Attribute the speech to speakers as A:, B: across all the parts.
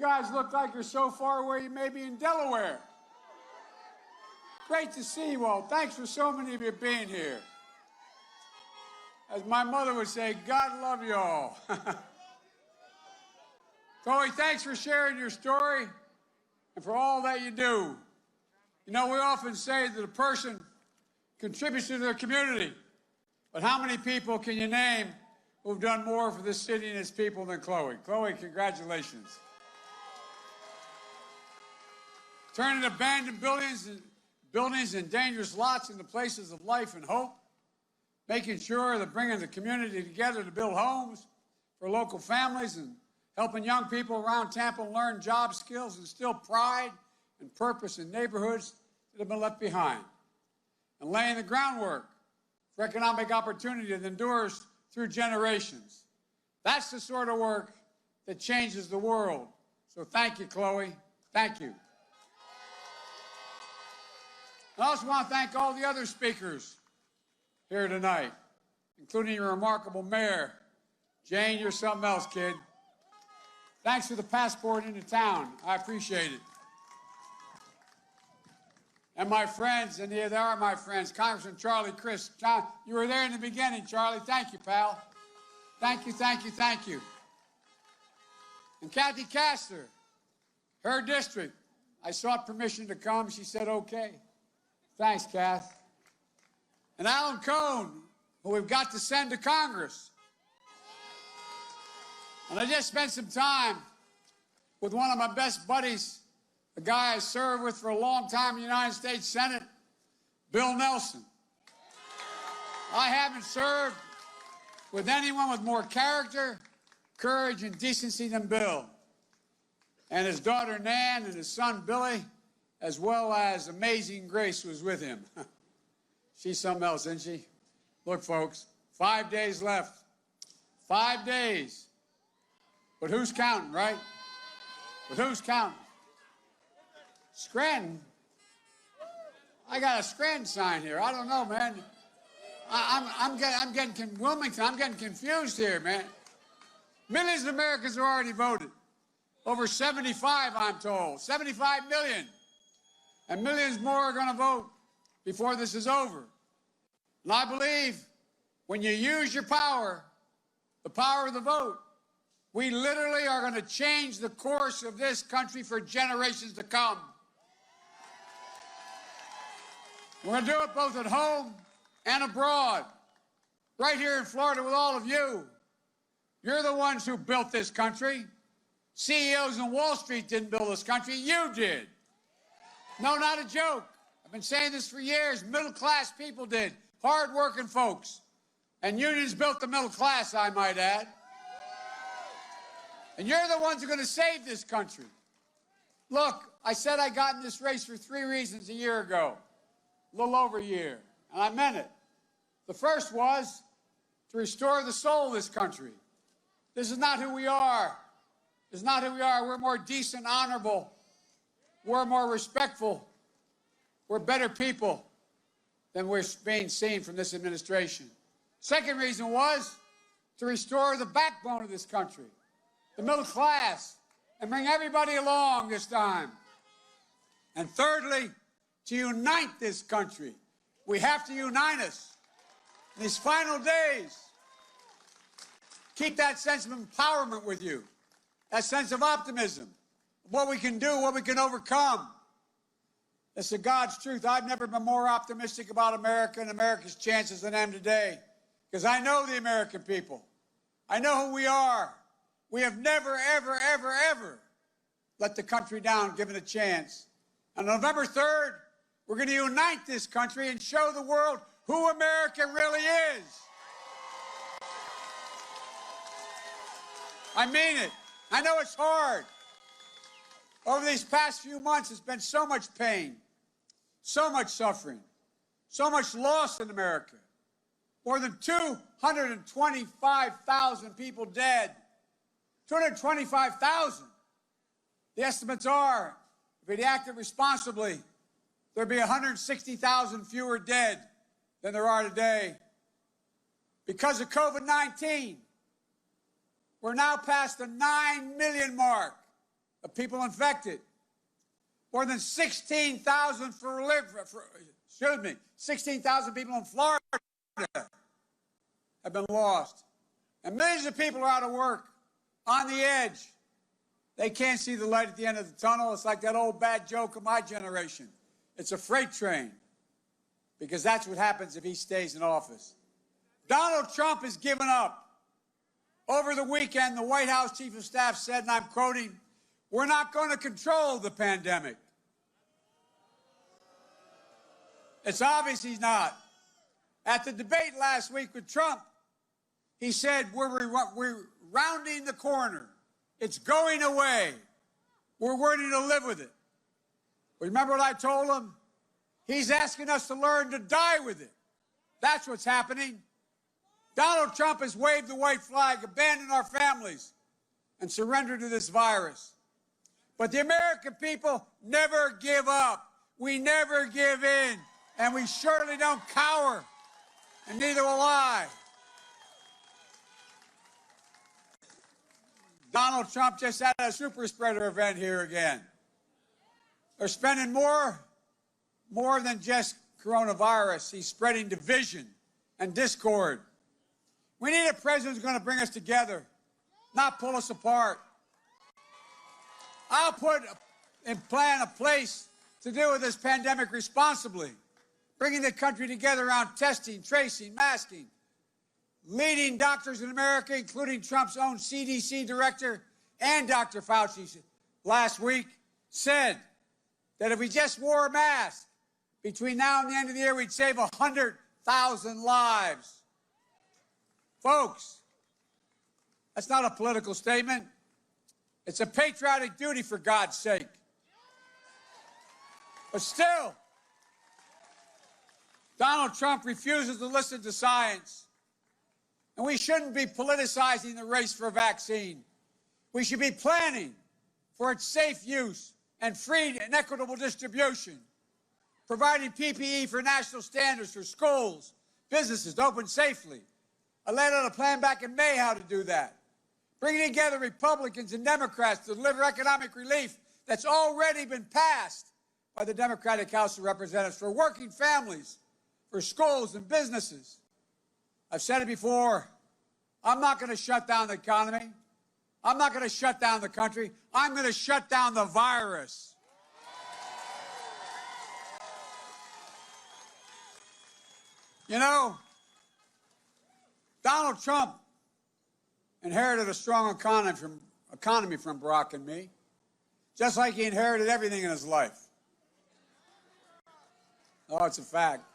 A: guys look like you're so far away you may be in Delaware. Great to see you all. Thanks for so many of you being here. As my mother would say, God love you all. Chloe, thanks for sharing your story and for all that you do. You know, we often say that a person contributes to their community, but how many people can you name who've done more for this city and its people than Chloe? Chloe, congratulations. Turning abandoned buildings and dangerous lots into places of life and hope, making sure that bringing the community together to build homes for local families and helping young people around Tampa learn job skills and instill pride and purpose in neighborhoods that have been left behind, and laying the groundwork for economic opportunity that endures through generations. That's the sort of work that changes the world. So thank you, Chloe. Thank you. I also want to thank all the other speakers here tonight, including your remarkable mayor. Jane, you're something else, kid. Thanks for the passport into town. I appreciate it. And my friends, and here they are my friends, Congressman Charlie Crist. John, you were there in the beginning, Charlie. Thank you, pal. Thank you, thank you, thank you. And Kathy Castor, her district. I sought permission to come. She said, okay. Thanks, Kath. And Alan Cohn, who we've got to send to Congress. And I just spent some time with one of my best buddies, the guy I served with for a long time in the United States Senate, Bill Nelson. I haven't served with anyone with more character, courage, and decency than Bill. And his daughter Nan and his son Billy, as well as Amazing Grace, was with him. She's something else, isn't she? Look, folks, 5 days left. 5 days. But who's counting, right? But who's counting? Scranton? I got a Scranton sign here. I don't know, man. I'm getting Wilmington. I'm getting confused here, man. Millions of Americans have already voted. Over 75, I'm told. 75 million. And millions more are going to vote before this is over. And I believe when you use your power, the power of the vote, we literally are going to change the course of this country for generations to come. We're going to do it both at home and abroad. Right here in Florida with all of you. You're the ones who built this country. CEOs in Wall Street didn't build this country. You did. No, not a joke. I've been saying this for years. Middle-class people did. Hard-working folks. And unions built the middle class, I might add. And you're the ones who are going to save this country. Look, I said I got in this race for 3 reasons a year ago. A little over a year. And I meant it. The first was to restore the soul of this country. This is not who we are. This is not who we are. We're more decent, honorable. We're more respectful. We're better people than we're being seen from this administration. Second reason was to restore the backbone of this country, the middle class, and bring everybody along this time. And thirdly, to unite this country. We have to unite us in these final days. Keep that sense of empowerment with you, that sense of optimism, what we can do, what we can overcome. It's the God's truth. I've never been more optimistic about America and America's chances than I am today, because I know the American people. I know who we are. We have never, ever, ever, ever let the country down, given a chance. On November 3rd, we're going to unite this country and show the world who America really is. I mean it. I know it's hard. Over these past few months, it's been so much pain, so much suffering, so much loss in America. More than 225,000 people dead. 225,000. The estimates are, if we'd acted responsibly, there'd be 160,000 fewer dead than there are today. Because of COVID-19, we're now past the 9 million mark. of people infected. More than 16,000 16,000 people in Florida have been lost. And millions of people are out of work, on the edge. They can't see the light at the end of the tunnel. It's like that old bad joke of my generation. It's a freight train, because that's what happens if he stays in office. Donald Trump has given up. Over the weekend, the White House Chief of Staff said, and I'm quoting, "We're not going to control the pandemic." It's obvious he's not. At the debate last week with Trump, he said, we're rounding the corner. It's going away. We're learning to live with it. Remember what I told him? He's asking us to learn to die with it. That's what's happening. Donald Trump has waved the white flag, abandoned our families, and surrendered to this virus. But the American people never give up. We never give in. And we surely don't cower. And neither will I. Donald Trump just had a super spreader event here again. They're spending more than just coronavirus. He's spreading division and discord. We need a president who's going to bring us together, not pull us apart. I'll put in plan a place to deal with this pandemic responsibly, bringing the country together around testing, tracing, masking. Leading doctors in America, including Trump's own CDC director and Dr. Fauci last week, said that if we just wore a mask between now and the end of the year, we'd save 100,000 lives. Folks, that's not a political statement. It's a patriotic duty, for God's sake. But still, Donald Trump refuses to listen to science. And we shouldn't be politicizing the race for a vaccine. We should be planning for its safe use and free and equitable distribution, providing PPE for national standards for schools, businesses to open safely. I laid out a plan back in May how to do that, bringing together Republicans and Democrats to deliver economic relief that's already been passed by the Democratic House of Representatives for working families, for schools and businesses. I've said it before, I'm not going to shut down the economy. I'm not going to shut down the country. I'm going to shut down the virus. You know, Donald Trump inherited a strong economy from Barack and me, just like he inherited everything in his life. Oh, it's a fact.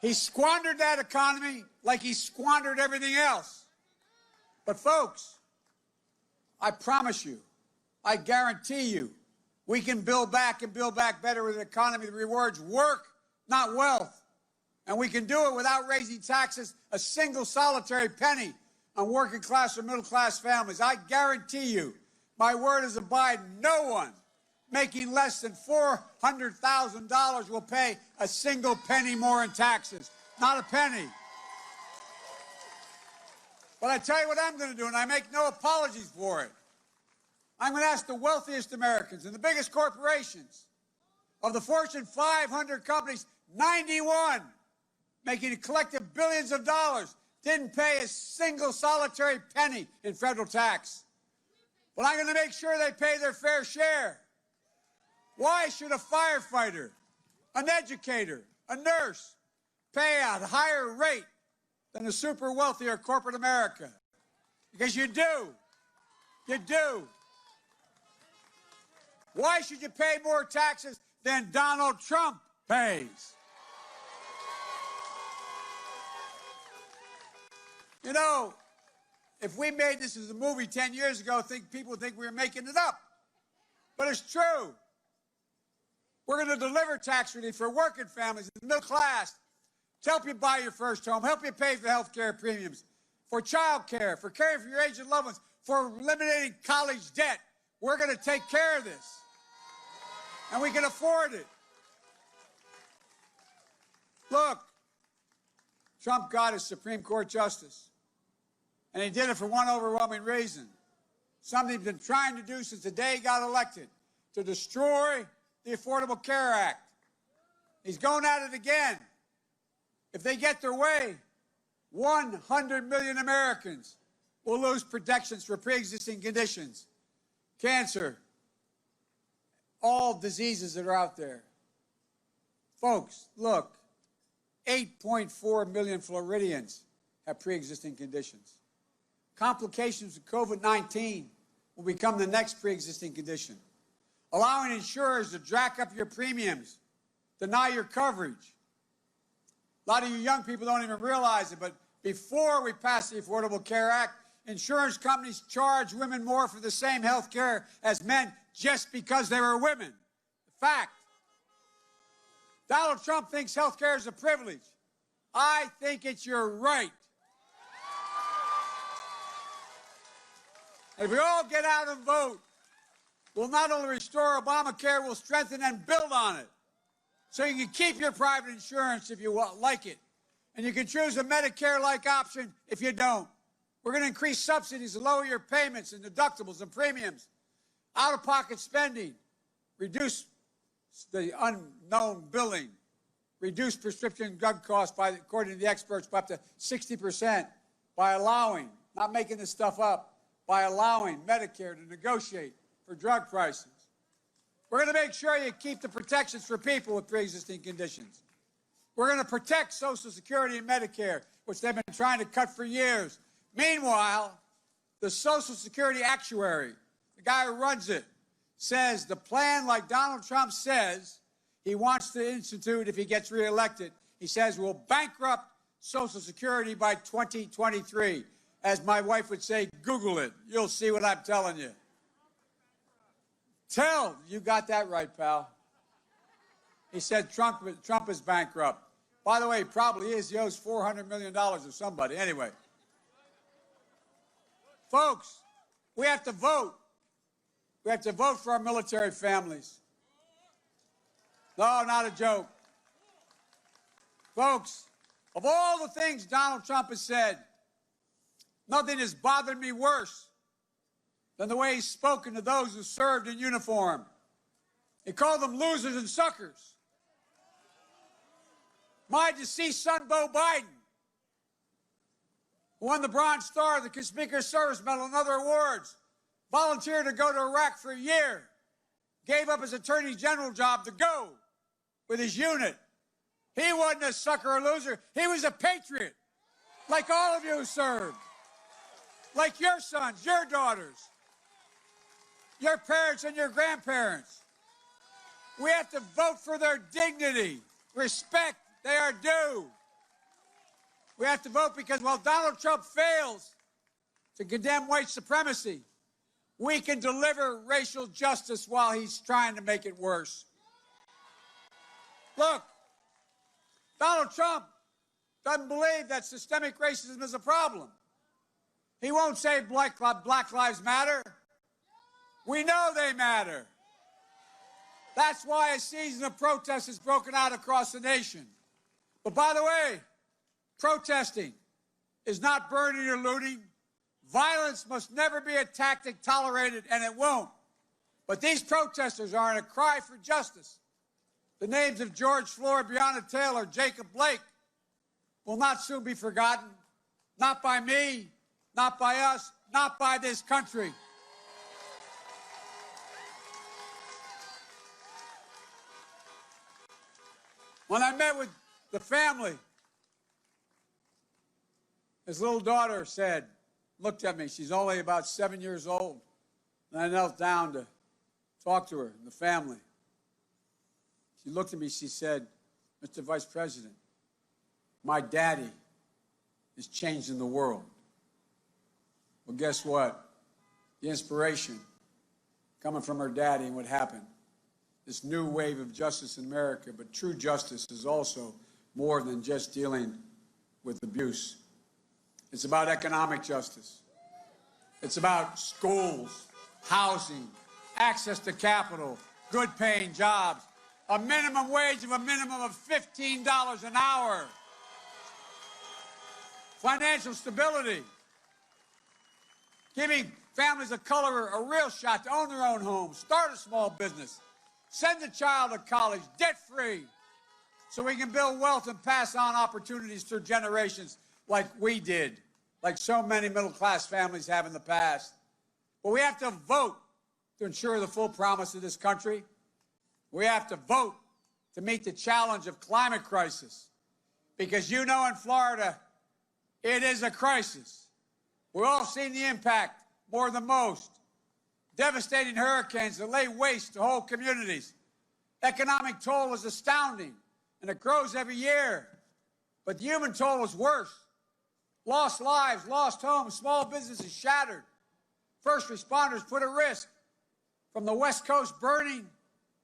A: He squandered that economy like he squandered everything else. But folks, I promise you, I guarantee you, we can build back and build back better with an economy that rewards work, not wealth. And we can do it without raising taxes a single solitary penny on working class or middle class families. I guarantee you, my word is abide, no one making less than $400,000 will pay a single penny more in taxes. Not a penny. But I tell you what I'm going to do, and I make no apologies for it. I'm going to ask the wealthiest Americans and the biggest corporations of the Fortune 500 companies, 91, making a collective billions of dollars, didn't pay a single solitary penny in federal tax. But I'm going to make sure they pay their fair share. Why should a firefighter, an educator, a nurse pay a higher rate than the super wealthy or corporate America? Because you do. You do. Why should you pay more taxes than Donald Trump pays? You know, if we made this as a movie 10 years ago, people would think we were making it up. But it's true. We're going to deliver tax relief for working families, the middle class, to help you buy your first home, help you pay for health care premiums, for child care, for caring for your aged loved ones, for eliminating college debt. We're going to take care of this. And we can afford it. Look, Trump got his Supreme Court justice. And he did it for one overwhelming reason. something he's been trying to do since the day he got elected, to destroy the Affordable Care Act. He's going at it again. If they get their way, 100 million Americans will lose protections for pre-existing conditions, cancer, all diseases that are out there. Folks, look, 8.4 million Floridians have pre-existing conditions. Complications of COVID-19 will become the next pre-existing condition, allowing insurers to jack up your premiums, deny your coverage. A lot of you young people don't even realize it, but before we passed the Affordable Care Act, insurance companies charged women more for the same health care as men just because they were women. Fact. Donald Trump thinks health care is a privilege. I think it's your right. And if we all get out and vote, we'll not only restore Obamacare, we'll strengthen and build on it. So you can keep your private insurance if you like it. And you can choose a Medicare-like option if you don't. We're going to increase subsidies and lower your payments and deductibles and premiums, out-of-pocket spending, reduce the unknown billing, reduce prescription drug costs by, according to the experts, by up to 60% by allowing, not making this stuff up, by allowing Medicare to negotiate for drug prices. We're going to make sure you keep the protections for people with pre-existing conditions. We're going to protect Social Security and Medicare, which they've been trying to cut for years. Meanwhile, the Social Security actuary, the guy who runs it, says the plan, like Donald Trump says he wants to institute if he gets reelected, he says will bankrupt Social Security by 2023. As my wife would say, Google it. You'll see what I'm telling you. You got that right, pal. He said Trump is bankrupt. By the way, he probably is. He owes $400 million to somebody. Anyway. Folks, we have to vote. We have to vote for our military families. No, not a joke. Folks, of all the things Donald Trump has said, nothing has bothered me worse than the way he's spoken to those who served in uniform. He called them losers and suckers. My deceased son, Beau Biden, who won the Bronze Star, the Conspicuous Service Medal, and other awards, volunteered to go to Iraq for a year, gave up his Attorney General job to go with his unit. He wasn't a sucker or loser. He was a patriot, like all of you who served, like your sons, your daughters, your parents and your grandparents. We have to vote for their dignity, respect they are due. We have to vote because while Donald Trump fails to condemn white supremacy, we can deliver racial justice while he's trying to make it worse. Look, Donald Trump doesn't believe that systemic racism is a problem. He won't say Black Lives Matter. We know they matter. That's why a season of protest has broken out across the nation. But by the way, protesting is not burning or looting. Violence must never be a tactic tolerated, and it won't. But these protesters are in a cry for justice. The names of George Floyd, Breonna Taylor, Jacob Blake will not soon be forgotten. Not by me, not by us, not by this country. When I met with the family, his little daughter said, looked at me, she's only about 7 years old, and I knelt down to talk to her and the family. She looked at me, she said, Mr. Vice President, my daddy is changing the world. Well, guess what? The inspiration coming from her daddy and what happened, this new wave of justice in America, but true justice is also more than just dealing with abuse. It's about economic justice. It's about schools, housing, access to capital, good-paying jobs, a minimum wage of a minimum of $15 an hour, financial stability, giving families of color a real shot to own their own homes, start a small business, send a child to college debt-free, so we can build wealth and pass on opportunities through generations like we did, like so many middle-class families have in the past. But we have to vote to ensure the full promise of this country. We have to vote to meet the challenge of climate crisis. Because you know in Florida, it is a crisis. We've all seen the impact more than most. Devastating hurricanes that lay waste to whole communities. Economic toll is astounding, and it grows every year. But the human toll is worse. Lost lives, lost homes, small businesses shattered. First responders put at risk. From the West Coast burning,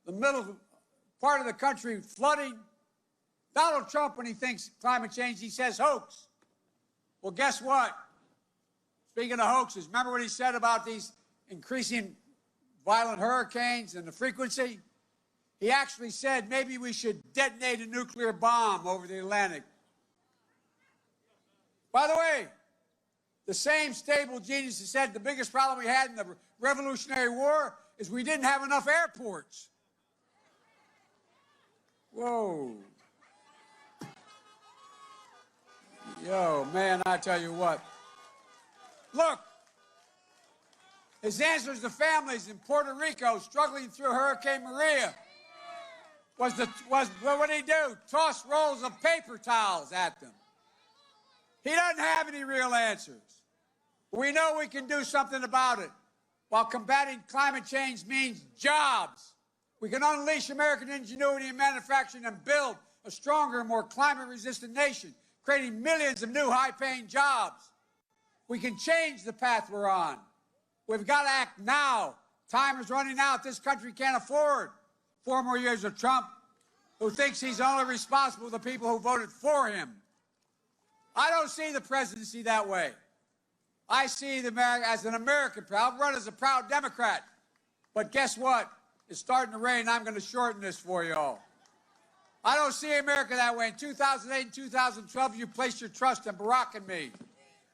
A: the middle part of the country flooding. Donald Trump, when he thinks climate change, he says hoax. Well, guess what? Speaking of hoaxes, remember what he said about these increasing violent hurricanes and the frequency? He actually said maybe we should detonate a nuclear bomb over the Atlantic. By the way, the same stable genius who said the biggest problem we had in the Revolutionary War is we didn't have enough airports. Whoa. Yo, man, I tell you what. Look, his answers to families in Puerto Rico struggling through Hurricane Maria was what did he do? Toss rolls of paper towels at them. He doesn't have any real answers. We know we can do something about it. While combating climate change means jobs, we can unleash American ingenuity in manufacturing and build a stronger, more climate-resistant nation, creating millions of new high-paying jobs. We can change the path we're on. We've got to act now. Time is running out. This country can't afford 4 more years of Trump, who thinks he's only responsible for the people who voted for him. I don't see the presidency that way. I see the as an American. I'll run as a proud Democrat. But guess what? It's starting to rain. I'm going to shorten this for you all. I don't see America that way. In 2008 and 2012, you placed your trust in Barack and me.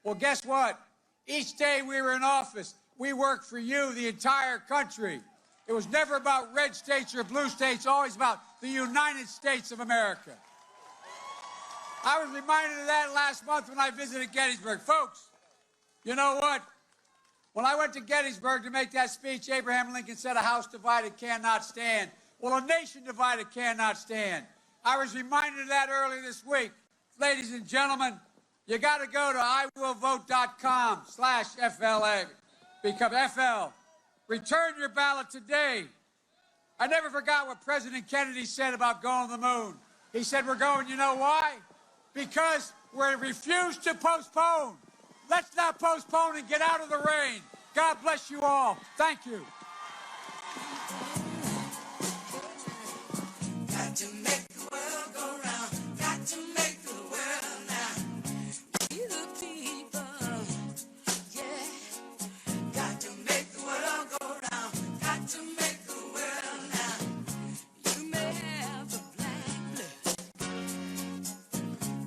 A: Well, guess what? Each day we were in office, we worked for you, the entire country. It was never about red states or blue states, always about the United States of America. I was reminded of that last month when I visited Gettysburg. Folks, you know what? When I went to Gettysburg to make that speech, Abraham Lincoln said, a house divided cannot stand. Well, a nation divided cannot stand. I was reminded of that earlier this week. Ladies and gentlemen, you got to go to iwillvote.com/FLA. Become FL. Return your ballot today. I never forgot what President Kennedy said about going to the moon. He said, we're going, you know why? Because we refuse to postpone. Let's not postpone and get out of the rain. God bless you all. Thank you. Got to make